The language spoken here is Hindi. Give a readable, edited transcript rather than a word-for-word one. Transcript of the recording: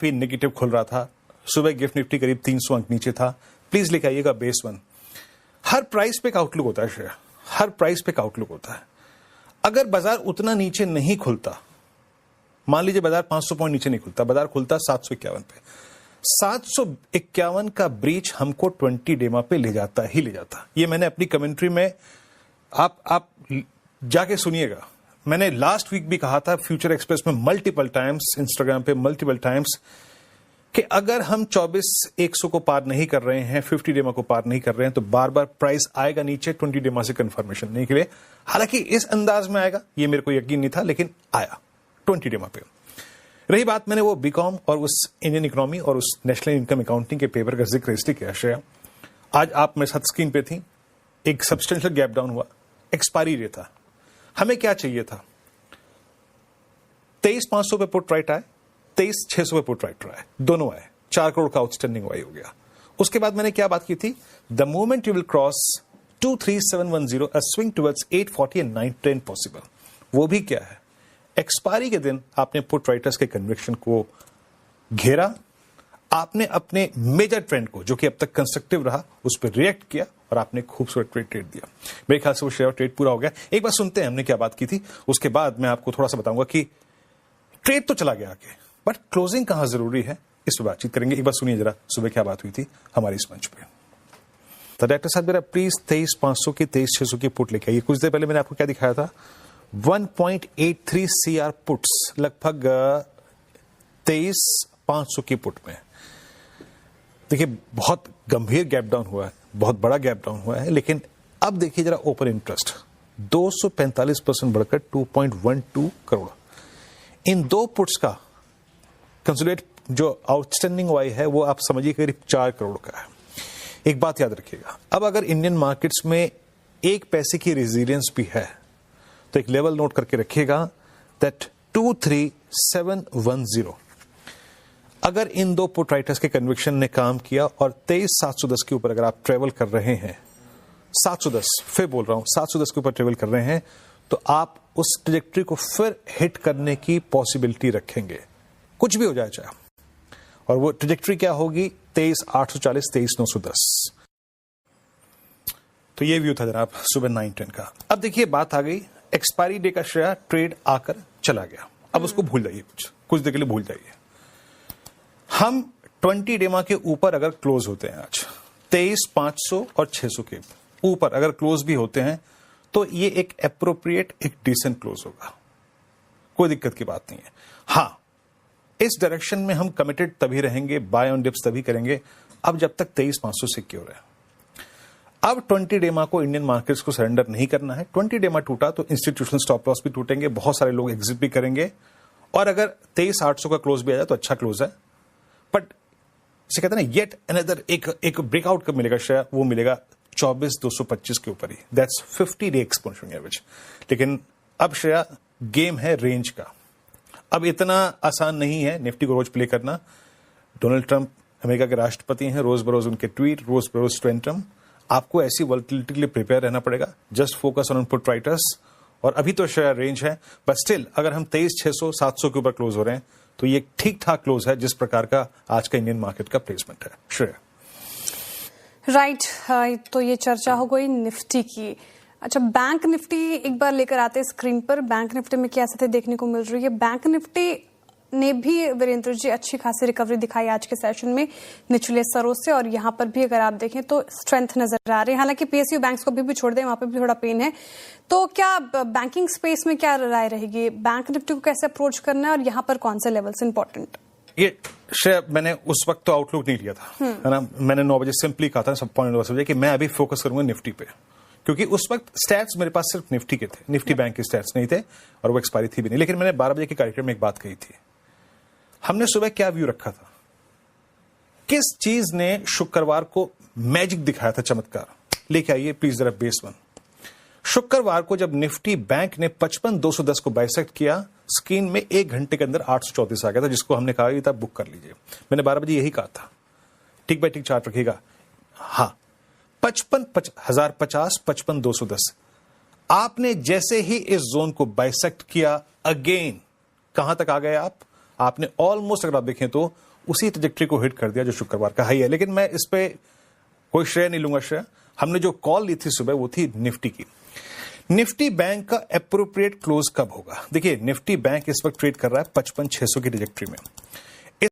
पे नेगेटिव खुल रहा था, सुबह गिफ्ट निफ्टी करीब 300 अंक नीचे था। प्लीज लेके आइएगा बेस वन। हर प्राइस पे एक आउटलुक होता है शेयर, हर प्राइस पे एक आउटलुक होता है। अगर बाजार उतना नीचे नहीं खुलता, मान लीजिए बाजार 500 पॉइंट नीचे नहीं खुलता, बाजार खुलता 751 पे, 751 का ब्रीच हमको 20 डेमा पे ले जाता ही ले जाता। ये मैंने अपनी कमेंट्री में, आप जाके सुनिएगा, मैंने लास्ट वीक भी कहा था फ्यूचर एक्सप्रेस में मल्टीपल टाइम्स, इंस्टाग्राम पे मल्टीपल टाइम्स, कि अगर हम 24,100 को पार नहीं कर रहे हैं, 50 डेमा को पार नहीं कर रहे हैं, तो बार बार प्राइस आएगा नीचे 20 डेमा से कंफर्मेशन नहीं के लिए। हालांकि इस अंदाज में आएगा ये मेरे को यकीन नहीं था, लेकिन आया 20 डेमा पे। रही बात, मैंने वो बीकॉम और उस इंडियन इकोनॉमी और उस नेशनल इनकम अकाउंटिंग के पेपर का जिक्र इसलिए किया श्रेया, आज आप मेरे साथ स्क्रीन पे थी, एक सब्सटेंशियल गैप डाउन हुआ, एक्सपायरी रेट था। हमें क्या चाहिए था? 23,500 पे पुट राइट आए, 23,600 पे पुट राइट आए, दोनों आए, 4 करोड़ का आउटस्टैंडिंग वाई हो गया। उसके बाद मैंने क्या बात की थी? The moment you will cross 23710 a swing towards 840 and 910 possible. वो भी क्या है? एक्सपायरी के दिन आपने पुट राइटर्स के कन्विक्शन को घेरा, आपने अपने मेजर ट्रेंड को, जो कि अब तक कंस्ट्रक्टिव रहा, उस पर रिएक्ट किया और आपने खूबसूरत ट्रेड दिया। मेरे ख्याल से वो शेयर ट्रेड पूरा हो गया। एक बार सुनते हैं हमने क्या बात की थी, उसके बाद मैं आपको थोड़ा सा बताऊंगा कि ट्रेड तो चला गया आगे, बट क्लोजिंग कहां जरूरी है, इस पर बातचीत करेंगे। एक बार सुनिए जरा सुबह क्या बात हुई थी हमारे इस मंच पे। तो डॉक्टर साहब मेरा प्लीज 23,500 की 23,600 की पुट लेके आइए। कुछ देर पहले मैंने आपको क्या दिखाया था? 1.83 CR पुट्स, लगभग 23,500 की पुट में। देखिए बहुत गंभीर गैप डाउन हुआ है, बहुत बड़ा गैप डाउन हुआ है, लेकिन अब देखिए जरा ओपन इंटरेस्ट 245% बढ़कर 2.12 करोड़। इन दो पुट्स का कंसोलिडेट जो आउटस्टैंडिंग वाई है वो आप समझिए करीब 4 करोड़ का है। एक बात याद रखिएगा, अब अगर इंडियन मार्केट्स में 1 पैसे की रेजिलियंस भी है तो एक लेवल नोट करके रखिएगा, दैट 23710। अगर इन दो पुट राइटर्स के कन्विक्शन ने काम किया और 23,710 के ऊपर अगर आप ट्रेवल कर रहे हैं, 710 फिर बोल रहा हूं, 710 के ऊपर ट्रेवल कर रहे हैं, तो आप उस ट्रैजेक्टरी को फिर हिट करने की पॉसिबिलिटी रखेंगे, कुछ भी हो जाए चाहे। और वो ट्रैजेक्टरी क्या होगी? 23,840, 23,910। तो ये व्यू था जनाब सुबह 9-10 का। अब देखिए बात आ गई, एक्सपायरी डे का शेयर ट्रेड आकर चला गया, अब उसको भूल जाइए, कुछ देर के लिए भूल जाइए। हम 20 डेमा के ऊपर अगर क्लोज होते हैं आज 23,500 और 600 के ऊपर अगर क्लोज भी होते हैं, तो ये एक एप्रोप्रिएट, एक डिसेंट क्लोज होगा, कोई दिक्कत की बात नहीं है। हां, इस डायरेक्शन में हम कमिटेड तभी रहेंगे, बाय ऑन डिप्स तभी करेंगे, अब जब तक 23,500 सिक्योर है। अब 20 डेमा को इंडियन मार्केट्स को सरेंडर नहीं करना है। 20 डेमा टूटा तो इंस्टीट्यूशनल स्टॉप लॉस भी टूटेंगे, बहुत सारे लोग एग्जिट भी करेंगे, और अगर 23,800 का क्लोज भी आ जाए तो अच्छा क्लोज है। बट इसे कहते हैं ना, येट अनदर एक ब्रेकआउट कब मिलेगा शेयर? वो मिलेगा 24,225 के ऊपर ही, दैट्स 50 डे एक्सपोनेंशियल एवरेज। लेकिन अब शेयर गेम है रेंज का, अब इतना आसान नहीं है निफ्टी को रोज प्ले करना। डोनाल्ड ट्रंप अमेरिका के राष्ट्रपति हैं, रोज बरोज उनके ट्वीट, रोज बरोज ट्वेंटम, आपको ऐसी वॉलेटिलिटी के लिए प्रिपेयर रहना पड़ेगा। Just focus on put writers, और अभी तो शेयर रेंज है, बट स्टिल अगर हम 23,600, 700 के ऊपर क्लोज हो रहे हैं तो ये ठीक ठाक क्लोज है जिस प्रकार का आज का इंडियन मार्केट का प्लेसमेंट है। श्रेया राइट, तो ये चर्चा हो गई निफ्टी की। अच्छा, बैंक निफ्टी एक बार लेकर आते हैं स्क्रीन पर। बैंक निफ्टी में क्या स्थिति देखने को मिल रही है? बैंक निफ्टी ने भी वीरेंद्र जी अच्छी खासी रिकवरी दिखाई आज के सेशन में निचले स्तरों से, और यहाँ पर भी अगर आप देखें तो स्ट्रेंथ नजर आ रही है। हालांकि पीएसयू बैंक्स को भी छोड़ दें, वहां पर भी थोड़ा पेन है। तो क्या बैंकिंग स्पेस में क्या राय रहेगी? बैंक निफ्टी को कैसे अप्रोच करना है और यहाँ पर कौन से लेवल्स इंपॉर्टेंट? ये शायद मैंने उस वक्त तो आउटलुक नहीं लिया था, है ना। मैंने 9 बजे सिंपली कहा था, सब पॉइंट कि मैं अभी फोकस करूंगा निफ्टी पे, क्योंकि उस वक्त स्टैट्स मेरे पास सिर्फ निफ्टी के थे, निफ्टी बैंक के स्टैट्स नहीं थे, और वो एक्सपायरी थी भी नहीं। लेकिन मैंने 12 बजे के कार्यक्रम में एक बात कही थी, हमने सुबह क्या व्यू रखा था, किस चीज ने शुक्रवार को मैजिक दिखाया था, चमत्कार लेके आइए प्लीज जरा बेस वन। शुक्रवार को जब निफ्टी बैंक ने 55,210 को बाइसेक्ट किया, स्क्रीन में 1 घंटे के अंदर 834 आ गया था, जिसको हमने कहा था बुक कर लीजिए। मैंने 12 बजे यही कहा था, टिक बाय टिक चार्ट रखिएगा। हाँ, 55,210 आपने जैसे ही इस जोन को बाइसेक्ट किया, अगेन कहां तक आ गए आपने ऑलमोस्ट, अगर आप देखें तो उसी ट्रजेक्टरी को हिट कर दिया जो शुक्रवार का हाई है। लेकिन मैं इस पे कोई श्रेय नहीं लूंगा। श्रेय हमने जो कॉल ली थी सुबह वो थी निफ्टी की। निफ्टी बैंक का एप्रोप्रिएट क्लोज कब होगा? देखिए निफ्टी बैंक इस वक्त ट्रेड कर रहा है 55,600 की ट्रजेक्टरी में।